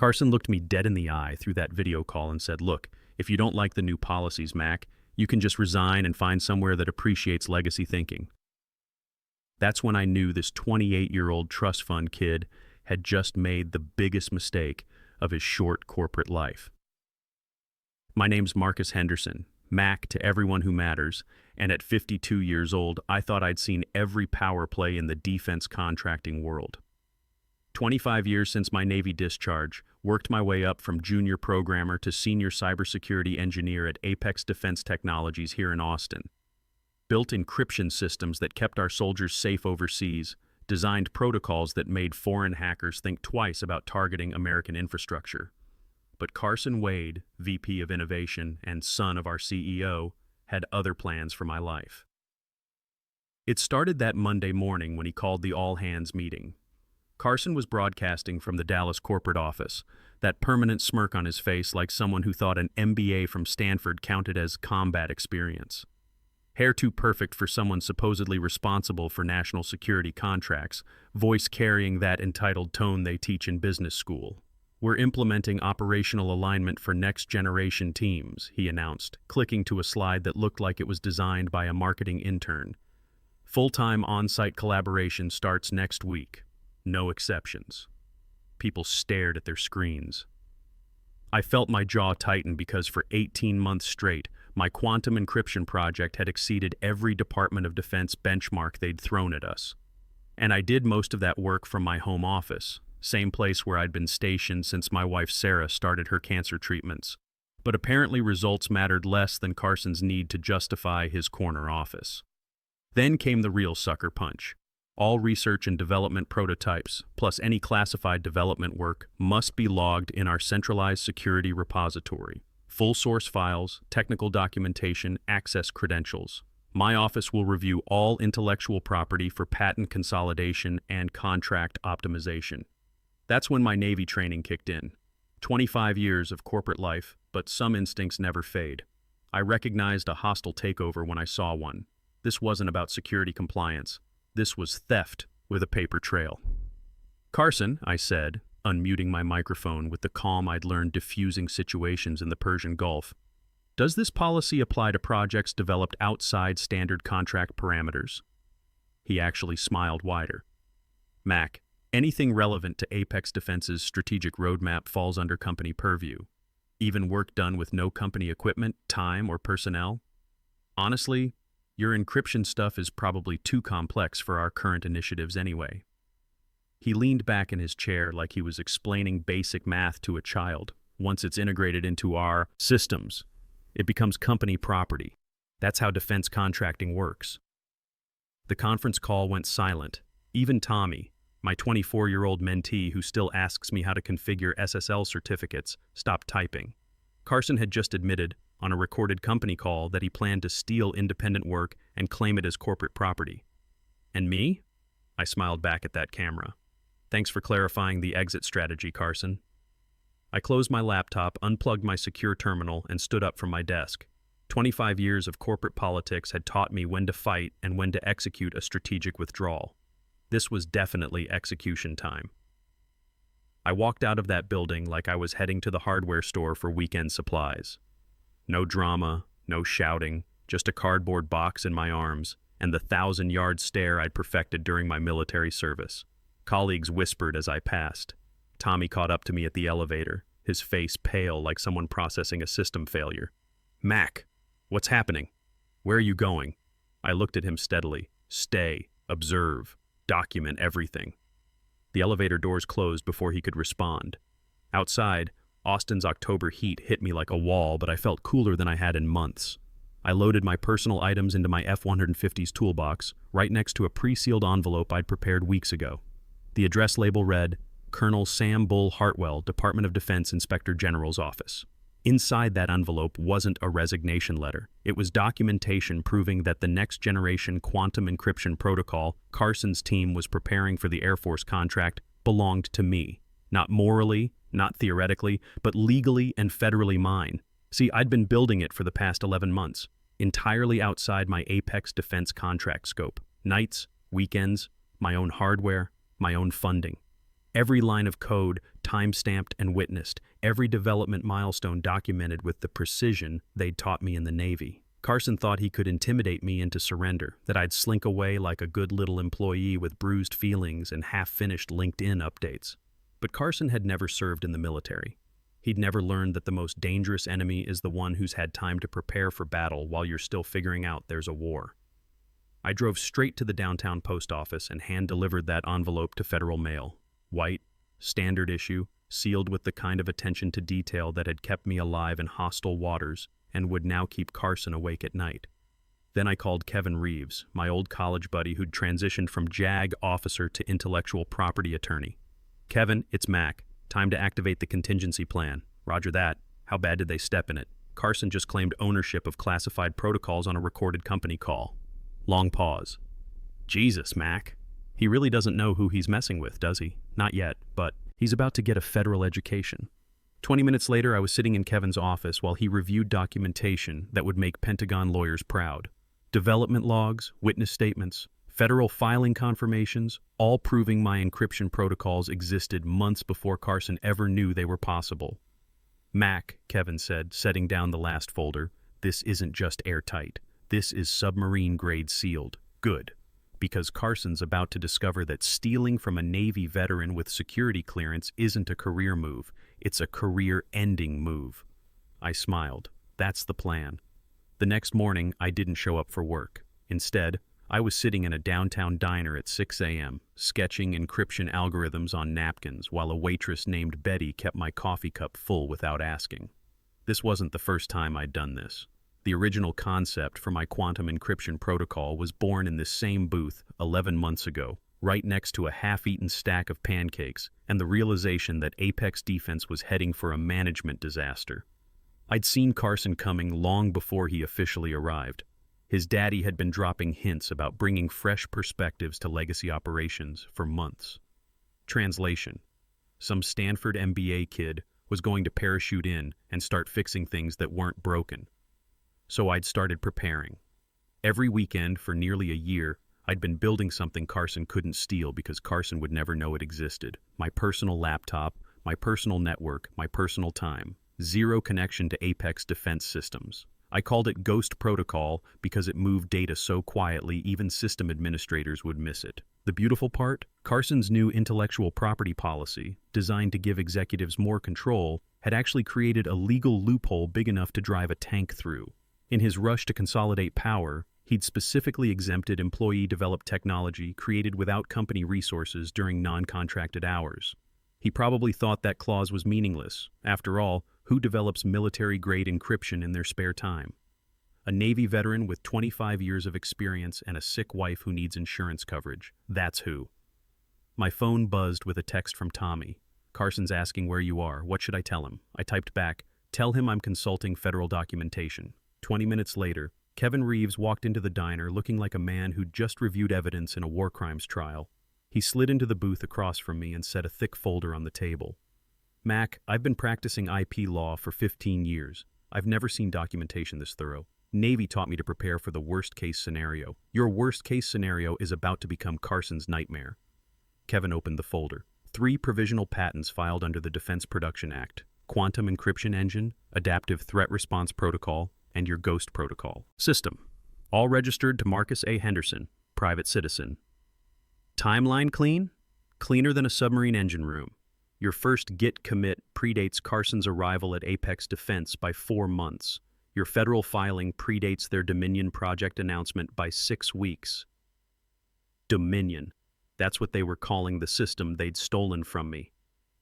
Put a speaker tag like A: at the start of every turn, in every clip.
A: Carson looked me dead in the eye through that video call and said, "Look, if you don't like the new policies, Mac, you can just resign and find somewhere that appreciates legacy thinking." That's when I knew this 28-year-old trust fund kid had just made the biggest mistake of his short corporate life. My name's Marcus Henderson, Mac to everyone who matters, and at 52 years old, I thought I'd seen every power play in the defense contracting world. 25 years since my Navy discharge, worked my way up from junior programmer to senior cybersecurity engineer at Apex Defense Technologies here in Austin. Built encryption systems that kept our soldiers safe overseas, designed protocols that made foreign hackers think twice about targeting American infrastructure. But Carson Wade, VP of Innovation and son of our CEO, had other plans for my life. It started that Monday morning when he called the all-hands meeting. Carson was broadcasting from the Dallas corporate office, that permanent smirk on his face like someone who thought an MBA from Stanford counted as combat experience. Hair too perfect for someone supposedly responsible for national security contracts, voice carrying that entitled tone they teach in business school. "We're implementing operational alignment for next-generation teams," he announced, clicking to a slide that looked like it was designed by a marketing intern. "Full-time on-site collaboration starts next week. No exceptions." People stared at their screens. I felt my jaw tighten because for 18 months straight, my quantum encryption project had exceeded every Department of Defense benchmark they'd thrown at us. And I did most of that work from my home office, same place where I'd been stationed since my wife Sarah started her cancer treatments. But apparently results mattered less than Carson's need to justify his corner office. Then came the real sucker punch. All research and development prototypes, plus any classified development work, must be logged in our centralized security repository. Full source files, technical documentation, access credentials. My office will review all intellectual property for patent consolidation and contract optimization. That's when my Navy training kicked in. 25 years of corporate life, but some instincts never fade. I recognized a hostile takeover when I saw one. This wasn't about security compliance. This was theft with a paper trail. "Carson," I said, unmuting my microphone with the calm I'd learned diffusing situations in the Persian Gulf, "does this policy apply to projects developed outside standard contract parameters?" He actually smiled wider. "Mac, anything relevant to Apex Defense's strategic roadmap falls under company purview. Even work done with no company equipment, time, or personnel. Honestly, your encryption stuff is probably too complex for our current initiatives anyway." He leaned back in his chair like he was explaining basic math to a child. "Once it's integrated into our systems, it becomes company property. That's how defense contracting works." The conference call went silent. Even Tommy, my 24-year-old mentee who still asks me how to configure SSL certificates, stopped typing. Carson had just admitted, on a recorded company call, that he planned to steal independent work and claim it as corporate property. "And me?" I smiled back at that camera. "Thanks for clarifying the exit strategy, Carson." I closed my laptop, unplugged my secure terminal, and stood up from my desk. 25 years of corporate politics had taught me when to fight and when to execute a strategic withdrawal. This was definitely execution time. I walked out of that building like I was heading to the hardware store for weekend supplies. No drama, no shouting, just a cardboard box in my arms and the 1,000-yard stare I'd perfected during my military service. Colleagues whispered as I passed. Tommy caught up to me at the elevator, his face pale like someone processing a system failure. "Mac, what's happening? Where are you going?" I looked at him steadily. "Stay, observe, document everything." The elevator doors closed before he could respond. Outside, Austin's October heat hit me like a wall, but I felt cooler than I had in months. I loaded my personal items into my F-150's toolbox, right next to a pre-sealed envelope I'd prepared weeks ago. The address label read, Colonel Sam Bull Hartwell, Department of Defense Inspector General's Office. Inside that envelope wasn't a resignation letter. It was documentation proving that the next-generation quantum encryption protocol Carson's team was preparing for the Air Force contract belonged to me. Not morally, not theoretically, but legally and federally mine. See, I'd been building it for the past 11 months, entirely outside my Apex Defense contract scope. Nights, weekends, my own hardware, my own funding. Every line of code time-stamped and witnessed, every development milestone documented with the precision they'd taught me in the Navy. Carson thought he could intimidate me into surrender, that I'd slink away like a good little employee with bruised feelings and half-finished LinkedIn updates. But Carson had never served in the military. He'd never learned that the most dangerous enemy is the one who's had time to prepare for battle while you're still figuring out there's a war. I drove straight to the downtown post office and hand-delivered that envelope to Federal Mail. White, standard issue, sealed with the kind of attention to detail that had kept me alive in hostile waters and would now keep Carson awake at night. Then I called Kevin Reeves, my old college buddy who'd transitioned from JAG officer to intellectual property attorney. "Kevin, it's Mac. Time to activate the contingency plan." "Roger that. How bad did they step in it?" "Carson just claimed ownership of classified protocols on a recorded company call." Long pause. "Jesus, Mac. He really doesn't know who he's messing with, does he? Not yet, but he's about to get a federal education." 20 minutes later, I was sitting in Kevin's office while he reviewed documentation that would make Pentagon lawyers proud. Development logs, witness statements, federal filing confirmations, all proving my encryption protocols existed months before Carson ever knew they were possible. "Mac," Kevin said, setting down the last folder, "this isn't just airtight. This is submarine-grade sealed. Good. Because Carson's about to discover that stealing from a Navy veteran with security clearance isn't a career move, it's a career-ending move." I smiled. That's the plan. The next morning, I didn't show up for work. Instead, I was sitting in a downtown diner at 6 a.m., sketching encryption algorithms on napkins while a waitress named Betty kept my coffee cup full without asking. This wasn't the first time I'd done this. The original concept for my quantum encryption protocol was born in this same booth 11 months ago, right next to a half-eaten stack of pancakes and the realization that Apex Defense was heading for a management disaster. I'd seen Carson coming long before he officially arrived. His daddy had been dropping hints about bringing fresh perspectives to legacy operations for months. Translation: some Stanford MBA kid was going to parachute in and start fixing things that weren't broken. So I'd started preparing. Every weekend for nearly a year, I'd been building something Carson couldn't steal because Carson would never know it existed. My personal laptop, my personal network, my personal time. Zero connection to Apex defense systems. I called it Ghost Protocol because it moved data so quietly even system administrators would miss it. The beautiful part? Carson's new intellectual property policy, designed to give executives more control, had actually created a legal loophole big enough to drive a tank through. In his rush to consolidate power, he'd specifically exempted employee-developed technology created without company resources during non-contracted hours. He probably thought that clause was meaningless. After all, who develops military-grade encryption in their spare time? A Navy veteran with 25 years of experience and a sick wife who needs insurance coverage. That's who. My phone buzzed with a text from Tommy. "Carson's asking where you are. What should I tell him?" I typed back, "Tell him I'm consulting federal documentation." 20 minutes later, Kevin Reeves walked into the diner looking like a man who'd just reviewed evidence in a war crimes trial. He slid into the booth across from me and set a thick folder on the table. "Mac, I've been practicing IP law for 15 years. I've never seen documentation this thorough. Navy taught me to prepare for the worst-case scenario. Your worst-case scenario is about to become Carson's nightmare." Kevin opened the folder. 3 provisional patents filed under the Defense Production Act. Quantum encryption engine, adaptive threat response protocol, and your Ghost protocol. System. All registered to Marcus A. Henderson, private citizen. Timeline clean? Cleaner than a submarine engine room. Your first Git commit predates Carson's arrival at Apex Defense by 4 months. Your federal filing predates their Dominion project announcement by 6 weeks. Dominion. That's what they were calling the system they'd stolen from me.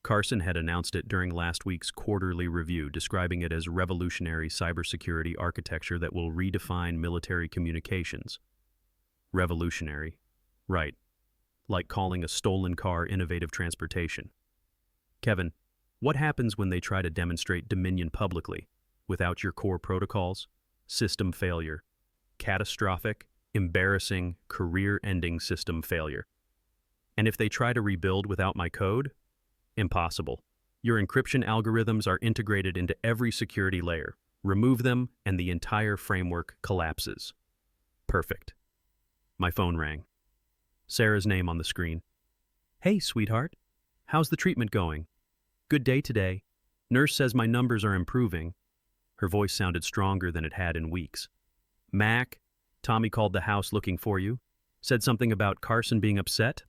A: Carson had announced it during last week's quarterly review, describing it as revolutionary cybersecurity architecture that will redefine military communications. Revolutionary. Right. Like calling a stolen car innovative transportation. Kevin, what happens when they try to demonstrate Dominion publicly? Without your core protocols? System failure. Catastrophic, embarrassing, career-ending system failure. And if they try to rebuild without my code? Impossible. Your encryption algorithms are integrated into every security layer. Remove them, and the entire framework collapses. Perfect. My phone rang. Sarah's name on the screen. "Hey, sweetheart. How's the treatment going? Good day today. Nurse says my numbers are improving. Her voice sounded stronger than it had in weeks. Mac, Tommy called the house looking for you. Said something about Carson being upset?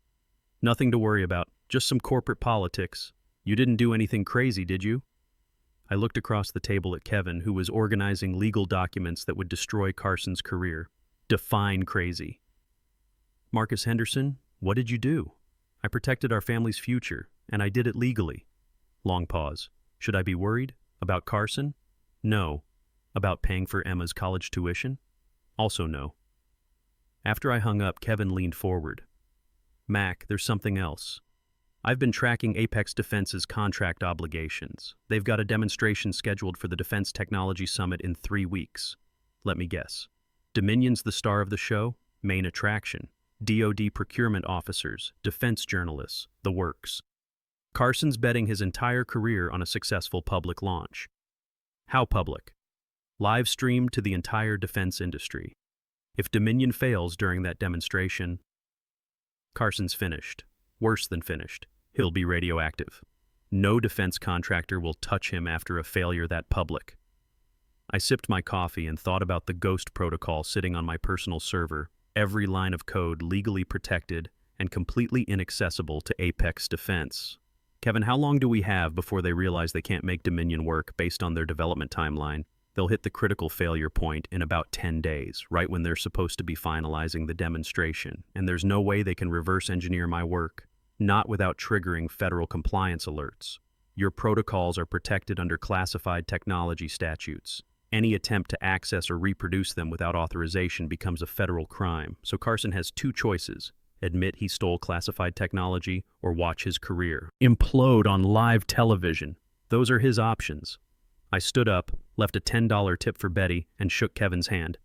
A: Nothing to worry about, just some corporate politics. You didn't do anything crazy, did you? I looked across the table at Kevin, who was organizing legal documents that would destroy Carson's career. Define crazy. Marcus Henderson, what did you do? I protected our family's future, and I did it legally. Long pause. Should I be worried? About Carson? No. About paying for Emma's college tuition? Also no. After I hung up, Kevin leaned forward. Mac, there's something else. I've been tracking Apex Defense's contract obligations. They've got a demonstration scheduled for the Defense Technology Summit in 3 weeks. Let me guess. Dominion's the star of the show, main attraction. DoD procurement officers, defense journalists, the works. Carson's betting his entire career on a successful public launch. How public? Live streamed to the entire defense industry. If Dominion fails during that demonstration, Carson's finished. Worse than finished. He'll be radioactive. No defense contractor will touch him after a failure that public. I sipped my coffee and thought about the Ghost protocol sitting on my personal server, every line of code legally protected and completely inaccessible to Apex Defense. Kevin, how long do we have before they realize they can't make Dominion work based on their development timeline? They'll hit the critical failure point in about 10 days, right when they're supposed to be finalizing the demonstration, and there's no way they can reverse engineer my work. Not without triggering federal compliance alerts. Your protocols are protected under classified technology statutes. Any attempt to access or reproduce them without authorization becomes a federal crime. So Carson has 2 choices. Admit he stole classified technology or watch his career implode on live television. Those are his options. I stood up, left a $10 tip for Betty, and shook Kevin's hand.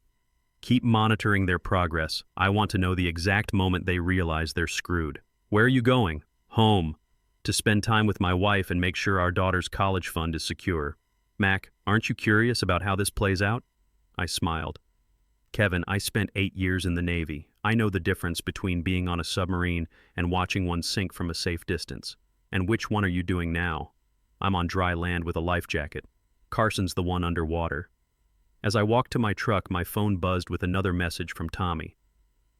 A: Keep monitoring their progress. I want to know the exact moment they realize they're screwed. Where are you going? Home. To spend time with my wife and make sure our daughter's college fund is secure. Mac, aren't you curious about how this plays out? I smiled. Kevin, I spent 8 years in the Navy. I know the difference between being on a submarine and watching one sink from a safe distance. And which one are you doing now? I'm on dry land with a life jacket. Carson's the one underwater. As I walked to my truck, my phone buzzed with another message from Tommy.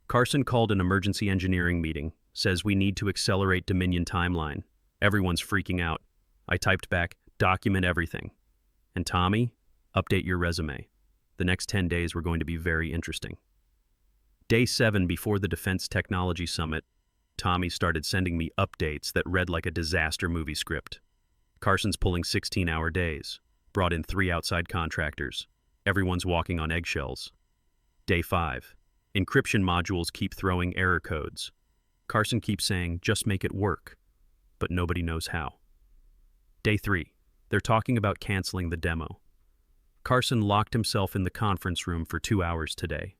A: Carson called an emergency engineering meeting. Says we need to accelerate Dominion timeline. Everyone's freaking out. I typed back, document everything. And Tommy, update your resume. The next 10 days were going to be very interesting. Day 7 before the Defense Technology Summit, Tommy started sending me updates that read like a disaster movie script. Carson's pulling 16-hour days. Brought in 3 outside contractors. Everyone's walking on eggshells. Day 5. Encryption modules keep throwing error codes. Carson keeps saying, just make it work, but nobody knows how. Day 3. They're talking about canceling the demo. Carson locked himself in the conference room for 2 hours today.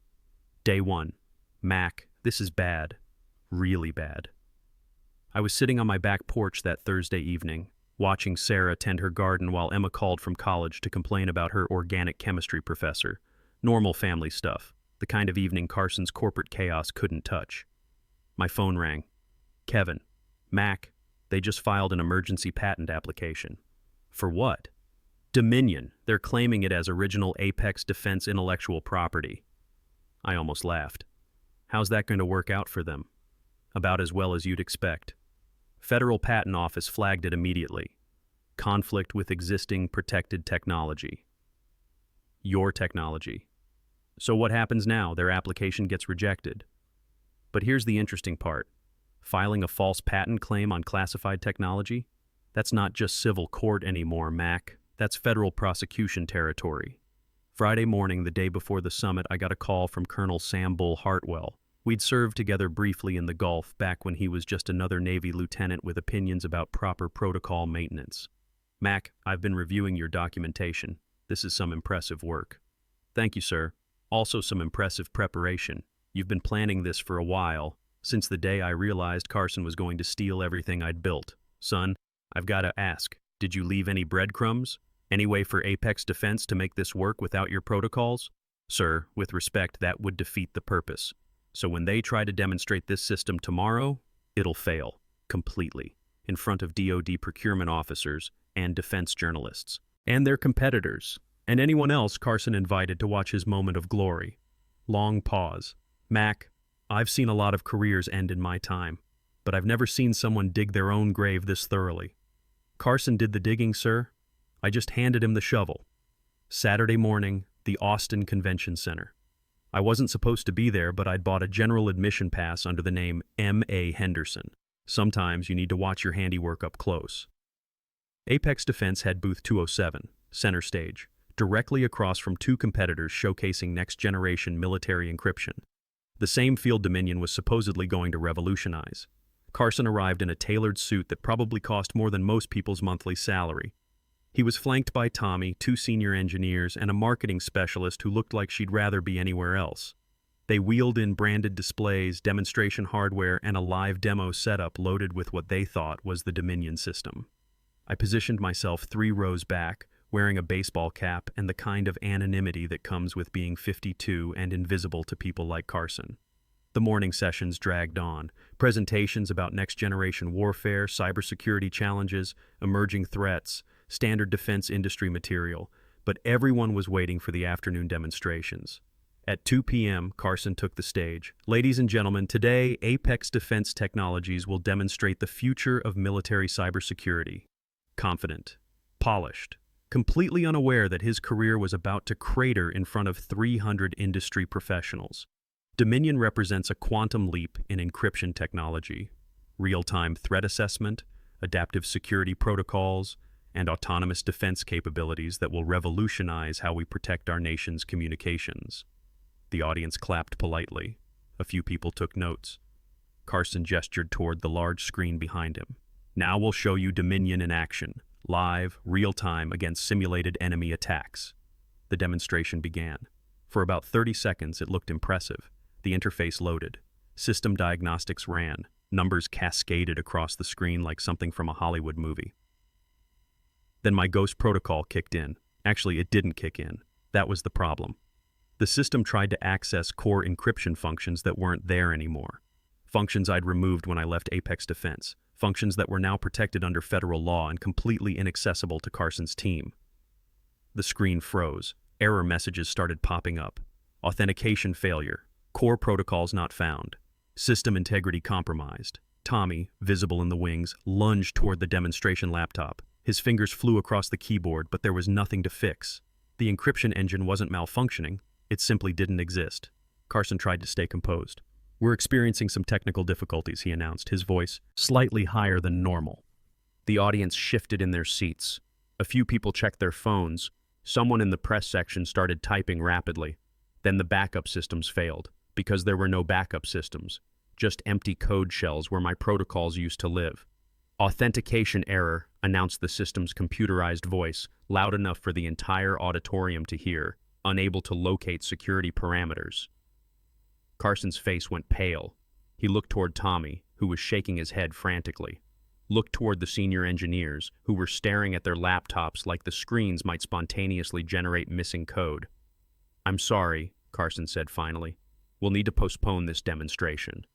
A: Day 1. Mac, this is bad. Really bad. I was sitting on my back porch that Thursday evening, watching Sarah tend her garden while Emma called from college to complain about her organic chemistry professor. Normal family stuff, the kind of evening Carson's corporate chaos couldn't touch. My phone rang. Kevin, Mac, they just filed an emergency patent application. For what? Dominion. They're claiming it as original Apex Defense intellectual property. I almost laughed. How's that going to work out for them? About as well as you'd expect. Federal Patent Office flagged it immediately. Conflict with existing protected technology. Your technology. So what happens now? Their application gets rejected. But here's the interesting part. Filing a false patent claim on classified technology? That's not just civil court anymore, Mac. That's federal prosecution territory. Friday morning, the day before the summit, I got a call from Colonel Sam Bull Hartwell. We'd served together briefly in the Gulf back when he was just another Navy lieutenant with opinions about proper protocol maintenance. Mac, I've been reviewing your documentation. This is some impressive work. Thank you, sir. Also some impressive preparation. You've been planning this for a while, since the day I realized Carson was going to steal everything I'd built. Son, I've got to ask, did you leave any breadcrumbs? Any way for Apex Defense to make this work without your protocols? Sir, with respect, that would defeat the purpose. So when they try to demonstrate this system tomorrow, it'll fail. Completely. in front of DoD procurement officers and defense journalists, and their competitors, and anyone else Carson invited to watch his moment of glory. Long pause. Mac, I've seen a lot of careers end in my time, but I've never seen someone dig their own grave this thoroughly. Carson did the digging, sir. I just handed him the shovel. Saturday morning, the Austin Convention Center. I wasn't supposed to be there, but I'd bought a general admission pass under the name M.A. Henderson. Sometimes you need to watch your handiwork up close. Apex Defense had booth 207, center stage, directly across from two competitors showcasing next-generation military encryption. The same field Dominion was supposedly going to revolutionize. Carson arrived in a tailored suit that probably cost more than most people's monthly salary. He was flanked by Tommy, two senior engineers, and a marketing specialist who looked like she'd rather be anywhere else. They wheeled in branded displays, demonstration hardware, and a live demo setup loaded with what they thought was the Dominion system. I positioned myself 3 rows back, wearing a baseball cap and the kind of anonymity that comes with being 52 and invisible to people like Carson. The morning sessions dragged on, presentations about next-generation warfare, cybersecurity challenges, emerging threats, standard defense industry material, but everyone was waiting for the afternoon demonstrations. At 2 p.m., Carson took the stage. Ladies and gentlemen, today, Apex Defense Technologies will demonstrate the future of military cybersecurity. Confident, polished, completely unaware that his career was about to crater in front of 300 industry professionals. Dominion represents a quantum leap in encryption technology, real-time threat assessment, adaptive security protocols, and autonomous defense capabilities that will revolutionize how we protect our nation's communications. The audience clapped politely. A few people took notes. Carson gestured toward the large screen behind him. Now we'll show you Dominion in action, live, real-time against simulated enemy attacks. The demonstration began. For about 30 seconds, it looked impressive. The interface loaded. System diagnostics ran. Numbers cascaded across the screen like something from a Hollywood movie. Then my ghost protocol kicked in. Actually, it didn't kick in. That was the problem. The system tried to access core encryption functions that weren't there anymore. Functions I'd removed when I left Apex Defense. Functions that were now protected under federal law and completely inaccessible to Carson's team. The screen froze. Error messages started popping up. Authentication failure. Core protocols not found. System integrity compromised. Tommy, visible in the wings, lunged toward the demonstration laptop. His fingers flew across the keyboard, but there was nothing to fix. The encryption engine wasn't malfunctioning. It simply didn't exist. Carson tried to stay composed. "We're experiencing some technical difficulties," he announced, his voice slightly higher than normal. The audience shifted in their seats. A few people checked their phones. Someone in the press section started typing rapidly. Then the backup systems failed, because there were no backup systems, just empty code shells where my protocols used to live. "Authentication error," announced the system's computerized voice, loud enough for the entire auditorium to hear, unable to locate security parameters. Carson's face went pale. He looked toward Tommy, who was shaking his head frantically. Looked toward the senior engineers, who were staring at their laptops like the screens might spontaneously generate missing code. "I'm sorry," Carson said finally. "We'll need to postpone this demonstration."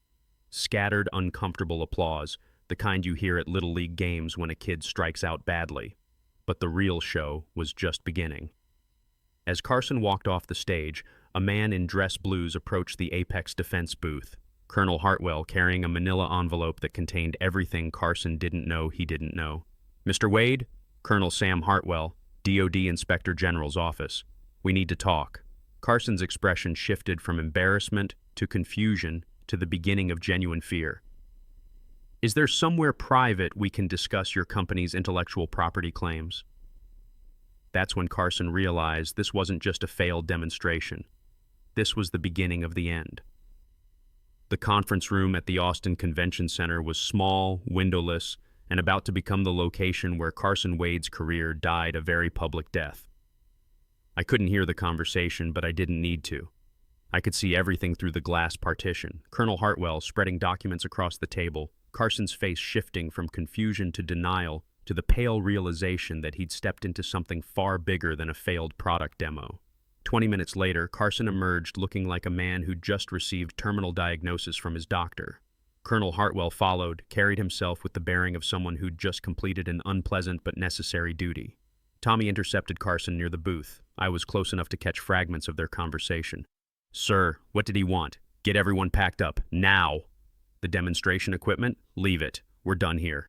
A: Scattered, uncomfortable applause, the kind you hear at Little League games when a kid strikes out badly. But the real show was just beginning. As Carson walked off the stage, a man in dress blues approached the Apex Defense booth, Colonel Hartwell carrying a manila envelope that contained everything Carson didn't know he didn't know. "Mr. Wade, Colonel Sam Hartwell, DoD Inspector General's office. We need to talk." Carson's expression shifted from embarrassment to confusion to the beginning of genuine fear. "Is there somewhere private we can discuss your company's intellectual property claims?" That's when Carson realized this wasn't just a failed demonstration. This was the beginning of the end. The conference room at the Austin Convention Center was small, windowless, and about to become the location where Carson Wade's career died a very public death. I couldn't hear the conversation, but I didn't need to. I could see everything through the glass partition. Colonel Hartwell spreading documents across the table, Carson's face shifting from confusion to denial to the pale realization that he'd stepped into something far bigger than a failed product demo. 20 minutes later, Carson emerged looking like a man who'd just received terminal diagnosis from his doctor. Colonel Hartwell followed, carried himself with the bearing of someone who'd just completed an unpleasant but necessary duty. Tommy intercepted Carson near the booth. I was close enough to catch fragments of their conversation. "Sir, what did he want? Get everyone packed up, now!" "The demonstration equipment? Leave it. We're done here."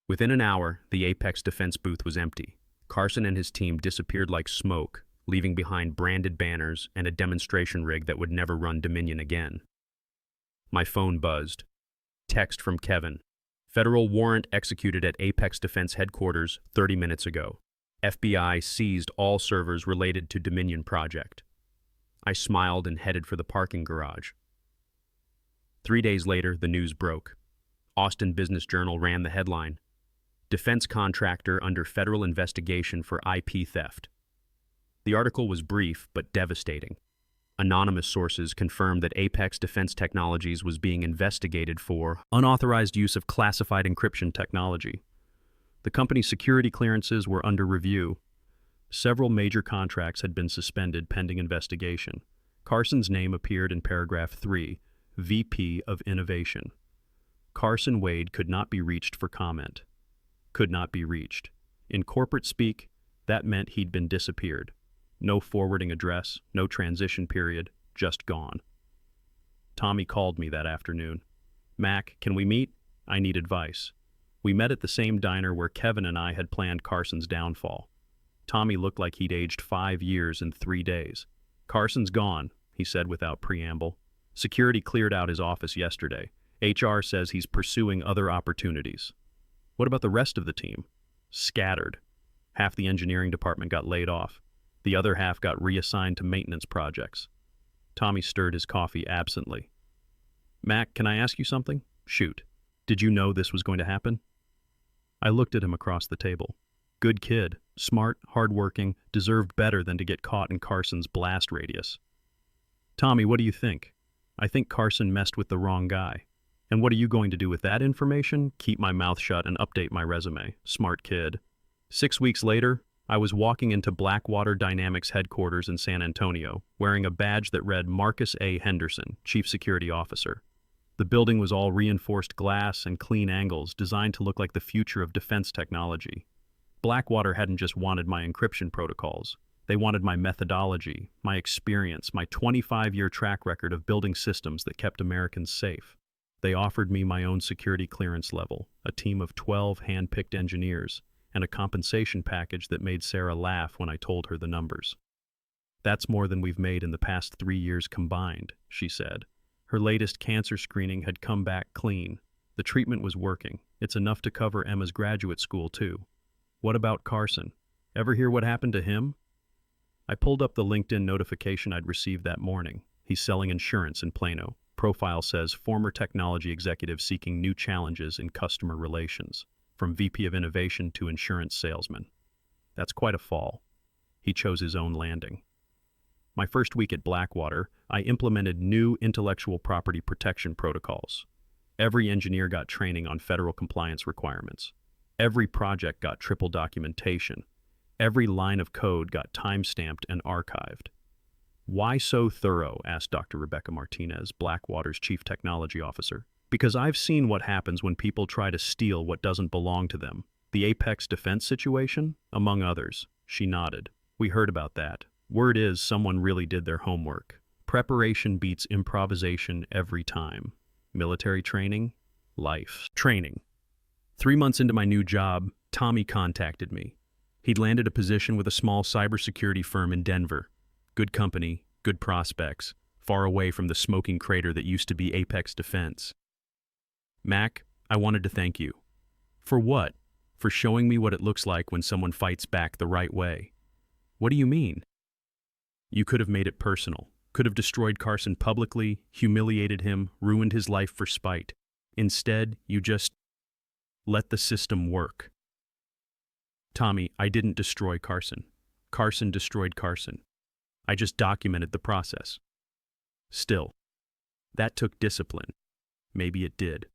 A: Within an hour, the Apex Defense booth was empty. Carson and his team disappeared like smoke, leaving behind branded banners and a demonstration rig that would never run Dominion again. My phone buzzed. Text from Kevin. "Federal warrant executed at Apex Defense headquarters 30 minutes ago. FBI seized all servers related to Dominion project." I smiled and headed for the parking garage. 3 days later, the news broke. Austin Business Journal ran the headline, "Defense contractor under federal investigation for IP theft." The article was brief but devastating. Anonymous sources confirmed that Apex Defense Technologies was being investigated for unauthorized use of classified encryption technology. The company's security clearances were under review. Several major contracts had been suspended pending investigation. Carson's name appeared in paragraph 3, VP of Innovation. Carson Wade could not be reached for comment. Could not be reached. In corporate speak, that meant he'd been disappeared. No forwarding address, no transition period, just gone. Tommy called me that afternoon. "Mac, can we meet? I need advice." We met at the same diner where Kevin and I had planned Carson's downfall. Tommy looked like he'd aged 5 years in 3 days. "Carson's gone," he said without preamble. "Security cleared out his office yesterday. HR says he's pursuing other opportunities." "What about the rest of the team?" "Scattered. Half the engineering department got laid off. The other half got reassigned to maintenance projects." Tommy stirred his coffee absently. "Mac, can I ask you something?" "Shoot. Did you know this was going to happen?" I looked at him across the table. Good kid, smart, hardworking, deserved better than to get caught in Carson's blast radius. "Tommy, what do you think?" "I think Carson messed with the wrong guy." "And what are you going to do with that information?" "Keep my mouth shut and update my resume." Smart kid. 6 weeks later, I was walking into Blackwater Dynamics headquarters in San Antonio, wearing a badge that read Marcus A. Henderson, Chief Security Officer. The building was all reinforced glass and clean angles, designed to look like the future of defense technology. Blackwater hadn't just wanted my encryption protocols. They wanted my methodology, my experience, my 25-year track record of building systems that kept Americans safe. They offered me my own security clearance level, a team of 12 hand-picked engineers, and a compensation package that made Sarah laugh when I told her the numbers. "That's more than we've made in the past 3 years combined," she said. Her latest cancer screening had come back clean. The treatment was working. It's enough to cover Emma's graduate school, too. "What about Carson? Ever hear what happened to him?" I pulled up the LinkedIn notification I'd received that morning. He's selling insurance in Plano. Profile says former technology executive seeking new challenges in customer relations. From VP of Innovation to insurance salesman. That's quite a fall. He chose his own landing. My first week at Blackwater, I implemented new intellectual property protection protocols. Every engineer got training on federal compliance requirements. Every project got triple documentation. Every line of code got time-stamped and archived. "Why so thorough?" asked Dr. Rebecca Martinez, Blackwater's Chief Technology Officer. "Because I've seen what happens when people try to steal what doesn't belong to them. The Apex Defense situation, among others." She nodded. "We heard about that. Word is someone really did their homework. Preparation beats improvisation every time. Military training, life training." 3 months into my new job, Tommy contacted me. He'd landed a position with a small cybersecurity firm in Denver. Good company, good prospects, far away from the smoking crater that used to be Apex Defense. "Mac, I wanted to thank you." "For what?" "For showing me what it looks like when someone fights back the right way." "What do you mean?" "You could have made it personal, could have destroyed Carson publicly, humiliated him, ruined his life for spite. Instead, you just let the system work." "Tommy, I didn't destroy Carson. Carson destroyed Carson. I just documented the process." "Still, that took discipline." "Maybe it did.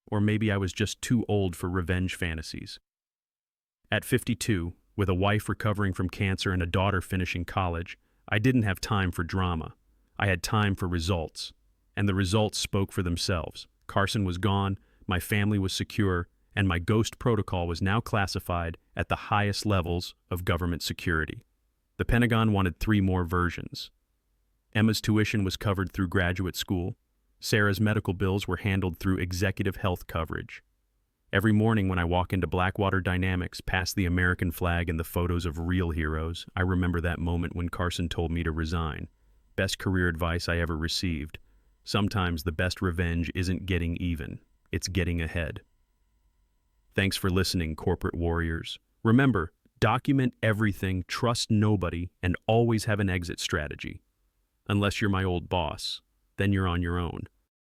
A: Or maybe I was just too old for revenge fantasies." At 52, with a wife recovering from cancer and a daughter finishing college, I didn't have time for drama. I had time for results. And the results spoke for themselves. Carson was gone, my family was secure, and my ghost protocol was now classified at the highest levels of government security. The Pentagon wanted 3 more versions. Emma's tuition was covered through graduate school. Sarah's medical bills were handled through executive health coverage. Every morning when I walk into Blackwater Dynamics, past the American flag and the photos of real heroes, I remember that moment when Carson told me to resign. Best career advice I ever received. Sometimes the best revenge isn't getting even, it's getting ahead. Thanks for listening, corporate warriors. Remember, document everything, trust nobody, and always have an exit strategy. Unless you're my old boss, then you're on your own.